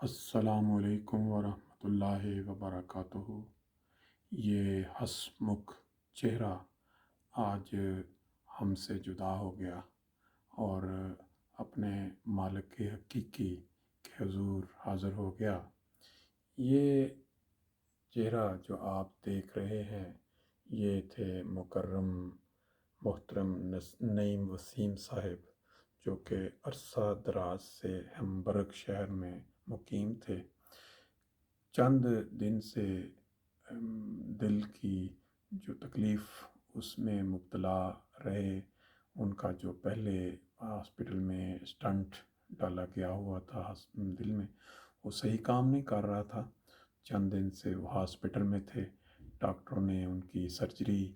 السلام علیکم ورحمۃ اللہ وبرکاتہ۔ یہ ہسمکھ چہرہ آج ہم سے جدا ہو گیا اور اپنے مالک حقیقی کے حضور حاضر ہو گیا۔ یہ چہرہ جو آپ دیکھ رہے ہیں یہ تھے مکرم محترم نعیم وسیم صاحب، جو کہ عرصہ دراز سے ہیمبرگ شہر میں مقیم تھے۔ چند دن سے دل کی جو تکلیف اس میں مبتلا رہے، ان کا جو پہلے ہاسپٹل میں اسٹنٹ ڈالا گیا ہوا تھا دل میں، وہ صحیح کام نہیں کر رہا تھا۔ چند دن سے وہ ہاسپٹل میں تھے، ڈاکٹروں نے ان کی سرجری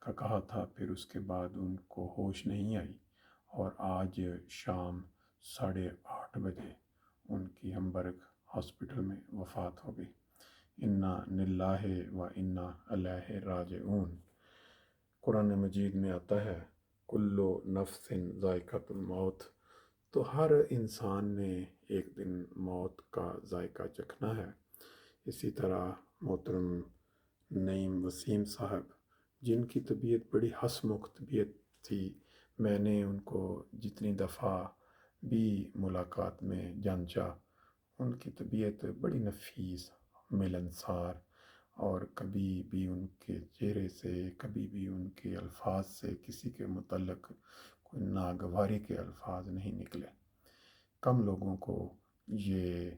کا کہا تھا، پھر اس کے بعد ان کو ہوش نہیں آئی اور آج شام 8:30 بجے ان کی ہیمبرگ ہاسپٹل میں وفات ہو گئی۔ انا للہ و انا الیہ راجعون۔ قرآن مجید میں آتا ہے کل نفس ذائقۃ الموت، تو ہر انسان نے ایک دن موت کا ذائقہ چکھنا ہے۔ اسی طرح محترم نعیم وسیم صاحب، جن کی طبیعت بڑی ہسمکھ طبیعت تھی، میں نے ان کو جتنی دفعہ بھی ملاقات میں جانچا، ان کی طبیعت بڑی نفیس، ملنسار، اور کبھی بھی ان کے چہرے سے، کبھی بھی ان کے الفاظ سے کسی کے متعلق کوئی ناگواری کے الفاظ نہیں نکلے۔ کم لوگوں کو یہ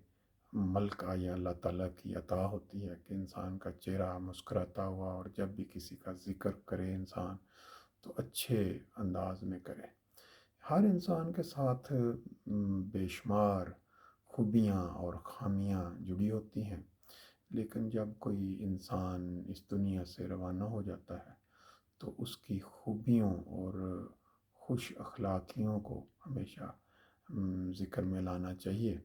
ملکہ یا اللہ تعالیٰ کی عطا ہوتی ہے کہ انسان کا چہرہ مسکراتا ہوا، اور جب بھی کسی کا ذکر کرے انسان تو اچھے انداز میں کرے۔ ہر انسان کے ساتھ بے شمار خوبیاں اور خامیاں جڑی ہوتی ہیں، لیکن جب کوئی انسان اس دنیا سے روانہ ہو جاتا ہے تو اس کی خوبیوں اور خوش اخلاقیوں کو ہمیشہ ذکر میں لانا چاہیے،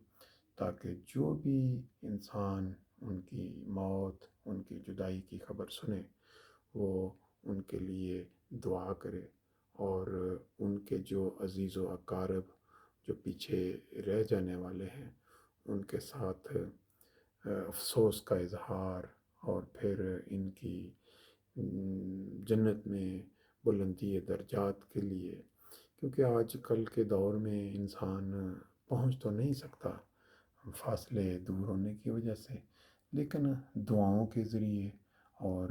تاکہ جو بھی انسان ان کی موت، ان کی جدائی کی خبر سنے، وہ ان کے لیے دعا کرے، اور ان کے جو عزیز و اقارب جو پیچھے رہ جانے والے ہیں ان کے ساتھ افسوس کا اظہار، اور پھر ان کی جنت میں بلندی درجات کے لیے، کیونکہ آج کل کے دور میں انسان پہنچ تو نہیں سکتا فاصلے دور ہونے کی وجہ سے، لیکن دعاؤں کے ذریعے اور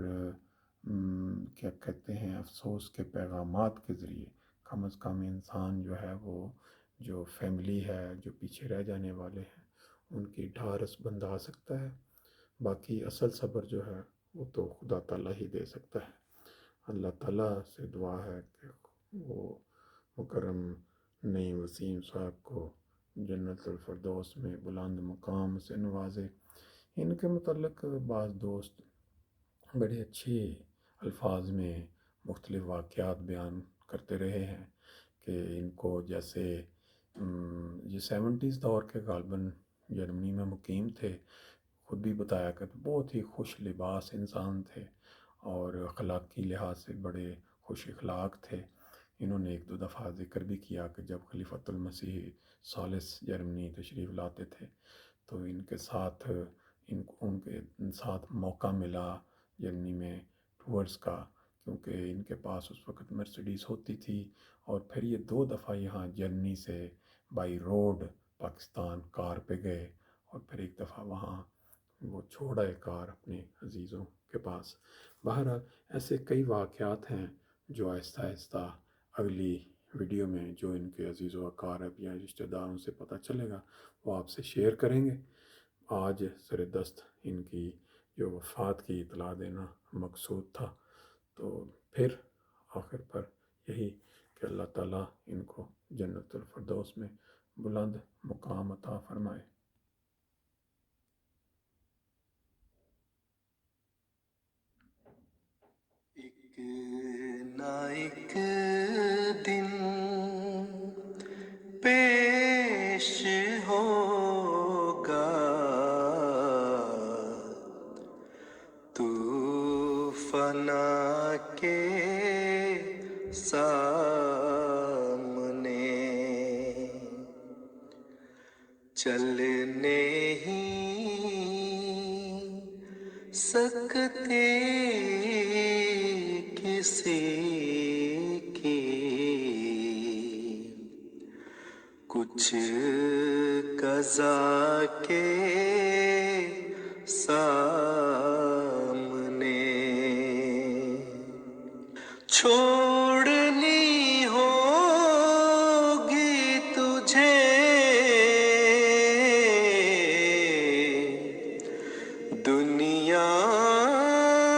کیا کہتے ہیں افسوس کے پیغامات کے ذریعے کم از کم انسان جو ہے، وہ جو فیملی ہے، جو پیچھے رہ جانے والے ہیں، ان کی ڈھارس بندھا سکتا ہے۔ باقی اصل صبر جو ہے وہ تو خدا تعالیٰ ہی دے سکتا ہے۔ اللہ تعالیٰ سے دعا ہے کہ وہ مکرم نعیم وسیم صاحب کو جنت الفردوس میں بلند مقام سے نوازے۔ ان کے متعلق بعض دوست بڑے اچھے الفاظ میں مختلف واقعات بیان کرتے رہے ہیں کہ ان کو جیسے یہ 70s دور کے غالباً جرمنی میں مقیم تھے، خود بھی بتایا کہ بہت ہی خوش لباس انسان تھے اور اخلاقی لحاظ سے بڑے خوش اخلاق تھے۔ انہوں نے ایک دو دفعہ ذکر بھی کیا کہ جب خلیفۃ المسیح ثالث جرمنی تشریف لاتے تھے تو ان کے ساتھ ان کے ساتھ موقع ملا جرمنی میں ٹورز کا، کیونکہ ان کے پاس اس وقت مرسیڈیز ہوتی تھی، اور پھر یہ 2 دفعہ یہاں جرمنی سے بائی روڈ پاکستان کار پہ گئے، اور پھر ایک دفعہ وہاں وہ چھوڑ آئے کار اپنے عزیزوں کے پاس۔ بہرحال ایسے کئی واقعات ہیں جو آہستہ آہستہ اگلی ویڈیو میں جو ان کے عزیز و اقارب یا رشتہ داروں سے پتہ چلے گا وہ آپ سے شیئر کریں گے۔ آج سر دست ان کی جو وفات کی اطلاع دینا مقصود تھا، تو پھر آخر پر یہی کہ اللہ تعالیٰ ان کو جنت الفردوس میں بلند مقام عطا فرمائے۔ ایک نہ ایک دن پیش ہوگا تو فنا کے سامنے چلنے نہیں سکتے کسی کی کچھ قضا کے سامنے چھوڑنی ہوگی تجھے دنیا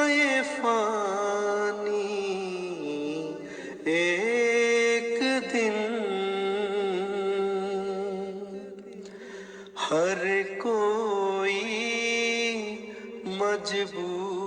یہ فانی ایک دن ہر کوئی مجبور